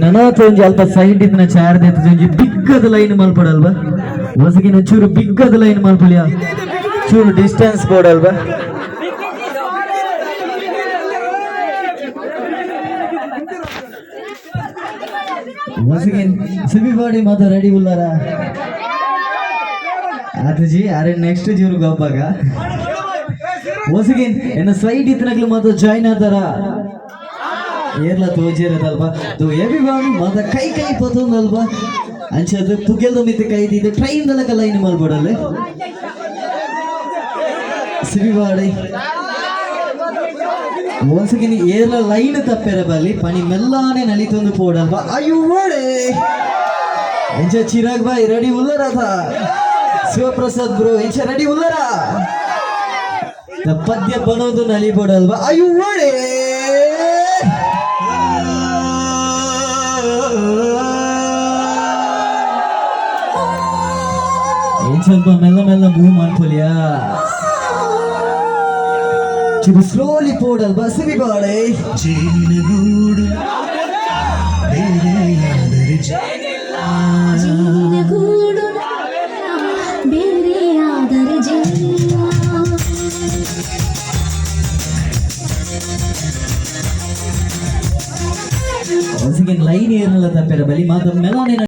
ನನತ ಒಂಜಿ ಅಲ್ಪ ಸೈಡ್ ಇತ್ತಿನ ಚಾರ್ದ ಒಂಜಿ ಬಿಗ್ಗದ ಲೈನ್ ಮಲ್ಪಡಲ್ವಾ ಹೊಸಗಿನ ಚೂರು ಬಿಗ್ಗದ ಲೈನ್ ಮಲ್ಪಲಿಯ ಚೂರು ಡಿಸ್ಟೆನ್ಸ್ ಕೊಡಲ್ವಾ ಹೊಸಗಿನ ಸಿಬಿ ಬಾಡಿ ಮಾತ್ರ ರೆಡಿ ಉಲ್ಲಾರ ಆತಜಿ ಅರೆ ನೆಕ್ಸ್ಟ್ ಜೀವ್ರು ಗೊಬ್ಬಾಗ ಹೊಸಗಿನ ಎನ್ನ ಸೈಡ್ ಇತ್ತಿನಕ್ಲು ಮಾತ್ರ ಜಾಯ್ನ್ ಆತಾರ ಏರ್ಲ ತೋಜಿರದಲ್ವಾ ತು ಎವಿ ಬಾಣು ಮಾತ ಕೈ ಪತೊಂದಲ್ವಾ ಅಂಚದು ತುಗೆಲ್ದ ಮಿತ್ತೆ ಕೈ ದಿದೆ ಟ್ರೈನ್ ದಲಕ ಲೈನ್ ಮಲ್ಪಡಲೆ ಸಿಬಿವಾಡಿ ಒಂದ್ಸಗಿನ ಏರ್ಲ ಲೈನ್ ತಪ್ಪೆರ ಬಲ್ಲಿ ಪನಿ ಮೆಲ್ಲಾನೆ ನಲಿತೊಂದು ಪೋಡಲ್ವಾ ಅಯ್ಯೋ ಓಡೆ ಎಂಚ ಚಿರಾಗ್ ಬಾಯ್ ರೆಡಿ ಉಲ್ಲರಾತ ಶಿವಪ್ರಸಾದ್ ಬ್ರೋ ಎಂಚ ರೆಡಿ ಉಲ್ಲರ ಪದ್ಯ ಬನೋದು ನಲಿ ಪೋಡಲ್ವಾ ಅಯ್ಯೋ ಓಡೆ ಸ್ವಲ್ಪ ಮೆಲ್ಲ ಮೆಲ್ಲ ಮೂವ್ ಮಾಡ್ಕೊಲಿಯಾ ಚೂರು ಸ್ಲೋಲಿ ಪೋಡಲ್ವಾ ಸಿಬಿ ಬಾಳೆ ಜೇನಿನಗೂಡು ಬೇರೆಯಾದರೆ ಜೇನಿನಗೂಡು ಬೇರೆಯಾದರೆ ಜೇನಿಲ್ಲ ಹೊಸಗಿನ ಲೈನ್ ಏರ್ನಲ್ಲ ತಪ್ಪೆರ ಬಲಿ ಮಾತ್ರ ಮೆಲಾನೆ